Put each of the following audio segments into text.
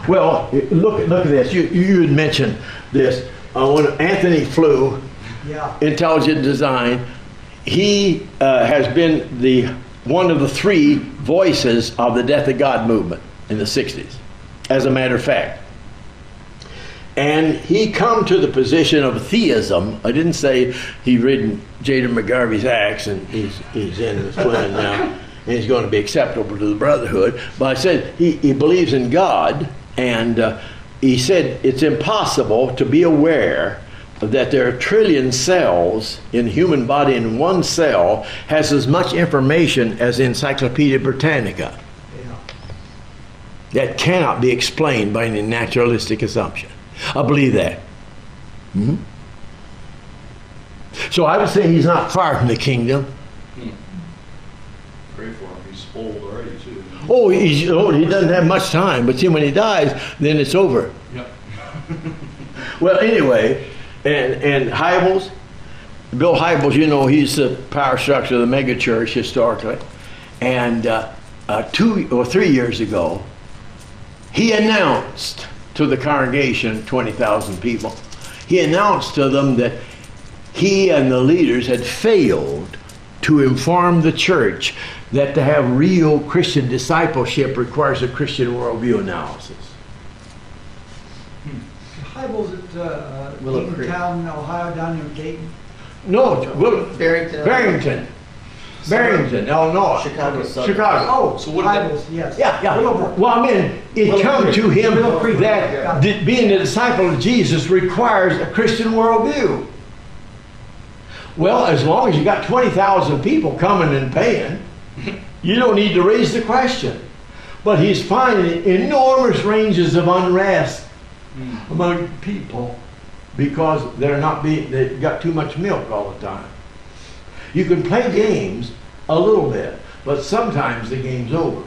Well, look at this. You had mentioned this. When Anthony Flew, Yeah. Intelligent Design, he has been one of the three voices of the Death of God movement in the 60s, as a matter of fact. And he come to the position of theism. I didn't say he'd written Jaden McGarvey's Acts and he's in his plan now and he's going to be acceptable to the Brotherhood. But I said he believes in God, and he said it's impossible to be aware that there are trillion cells in the human body, and one cell has as much information as Encyclopedia Britannica. Yeah. That cannot be explained by any naturalistic assumption. I believe that. Mm-hmm. So I would say he's not far from the kingdom. Pray for him. He's spoiled already, too. He doesn't have much time, but see, when he dies, then it's over. Yep. Well, anyway, and Hybels, Bill Hybels, you know, he's the power structure of the mega church historically. And 2 or 3 years ago, he announced to the congregation, 20,000 people, he announced to them that he and the leaders had failed to inform the church that to have real Christian discipleship requires a Christian worldview analysis. Hybels at Willow Creek. Eatontown, Ohio, down near Dayton. No, Barrington. Barrington, Illinois. Chicago. Chicago. Oh, So what Hybels, yes. Yeah. Willowbrook. Well, I mean, it Willow come Creek. to him Willow Creek. that being a disciple of Jesus requires a Christian worldview. Well, as long as you got 20,000 people coming and paying, you don't need to raise the question. But he's finding enormous ranges of unrest among people because they've got too much milk all the time. You can play games a little bit, but sometimes the game's over.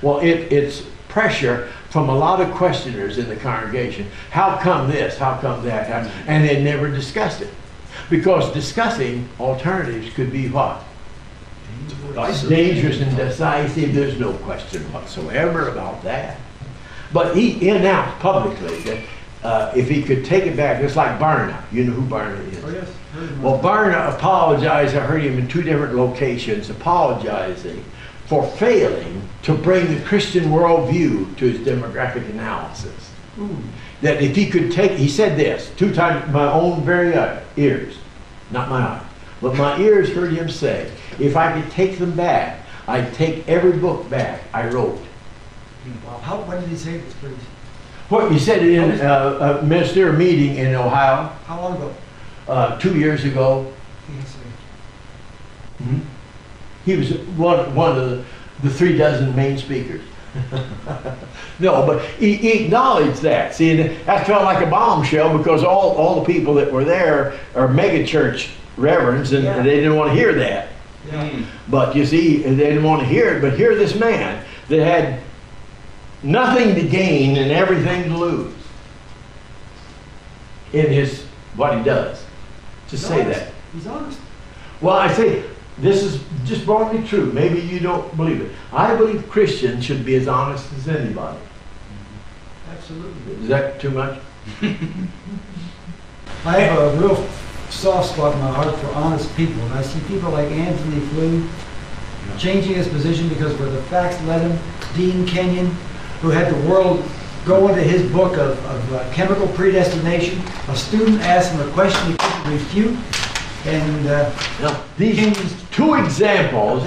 Well, it's pressure from a lot of questioners in the congregation. How come this? How come that? And they never discussed it. Because discussing alternatives could be what? Dangerous and decisive. There's no question whatsoever about that. But he announced publicly that if he could take it back, it's like Barna. You know who Barna is? Oh, yes. Heard him. Well, Barna apologized. I heard him in 2 different locations apologizing for failing to bring the Christian worldview to his demographic analysis. Ooh. That if he could take, he said this 2 times, my own very ears, not my eyes, but my ears heard him say, if I could take them back, I'd take every book back I wrote. Wow. When did he say this, please? What he said in a ministerial meeting in Ohio How long ago? 2 years ago. Yes, sir. He was one of the 3 dozen main speakers. No, but he acknowledged that. See, that felt like a bombshell because all the people that were there are mega church reverends, and they didn't want to hear that. Yeah. But you see, they didn't want to hear it. But here, this man that had nothing to gain and everything to lose in what he does. Just say that. He's honest. Well, I say this is just broadly true. Maybe you don't believe it. I believe Christians should be as honest as anybody. Absolutely. Is that too much? I have a real soft spot in my heart for honest people. And I see people like Anthony Flew changing his position because where the facts led him. Dean Kenyon, who had the world go into his book of chemical predestination. A student asked him a question he couldn't refute. And Now, these 2 examples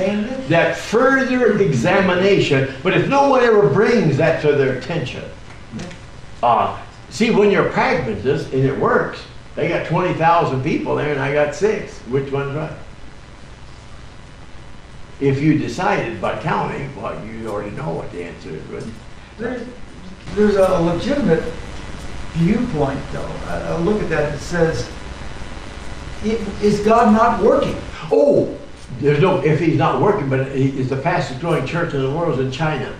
that further examination, but if no one ever brings that to their attention, see, when you're a pragmatist and it works, they got 20,000 people there and I got 6. Which one's right? If you decided by counting, well, you already know what the answer is, right? there's a legitimate viewpoint, though. I look at that that says, is God not working? Oh, there's no, if he's not working, but he is the fastest growing church in the world in China.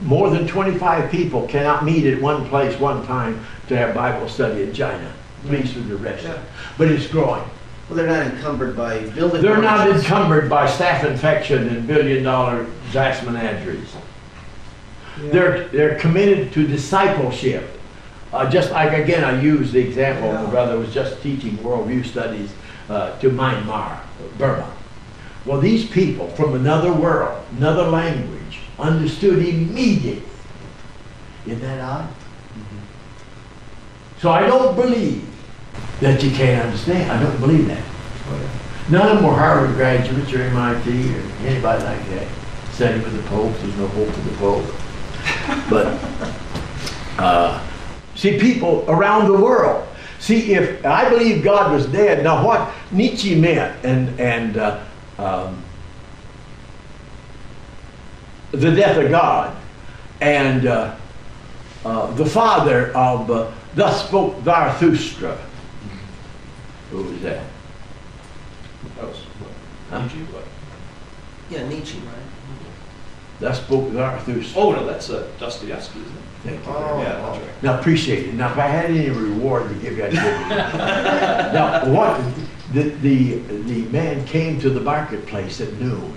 More than 25 people cannot meet at one place one time to have Bible study in China. Please with the rest. Yeah. But it's growing. Well, they're not encumbered by building. They're not permits. encumbered by staph infection and billion-dollar vast menageries. Yeah. They're committed to discipleship. Just like, again, I use the example, Yeah. my brother was just teaching worldview studies to Myanmar, Burma. Well, these people from another world, another language, understood immediately. Isn't that odd? So I don't believe that you can't understand. I don't believe that. None of them were Harvard graduates or MIT or anybody like that. Studying with the Pope, there's no hope for the Pope. But, see, people around the world. See, if I believe God was dead, now what Nietzsche meant and the death of God and the father of thus spoke Zarathustra. Who was that? That was, Huh? Nietzsche, what? Yeah, Nietzsche, right? Thus spoke Zarathustra. Oh, no, that's Dostoevsky, isn't it? Thank you. Oh. Yeah, that's right. Now, appreciate it. Now, if I had any reward to give you, I'd give you. Now, what the man came to the marketplace at noon,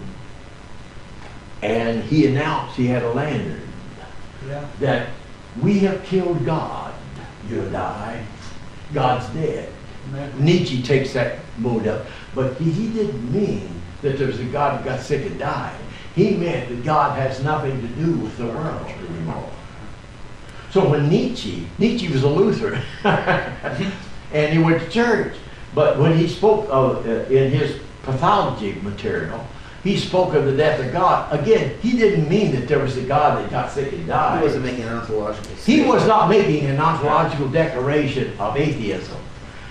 and he announced, he had a lantern, Yeah. that we have killed God, you and I. God's dead. Amen. Nietzsche takes that mood up, but he didn't mean that there was a God who got sick and died. He meant that God has nothing to do with the world anymore. So when Nietzsche was a Lutheran, and he went to church, but when he spoke of, in his pathology material, he spoke of the death of God. Again, he didn't mean that there was a God that got sick and died. He wasn't making an ontological He statement. was not making an ontological declaration of atheism.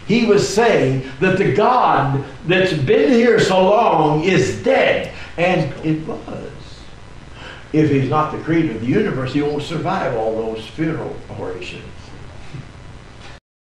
He was saying that the God that's been here so long is dead. And it was. If he's not the creator of the universe, he won't survive all those funeral orations.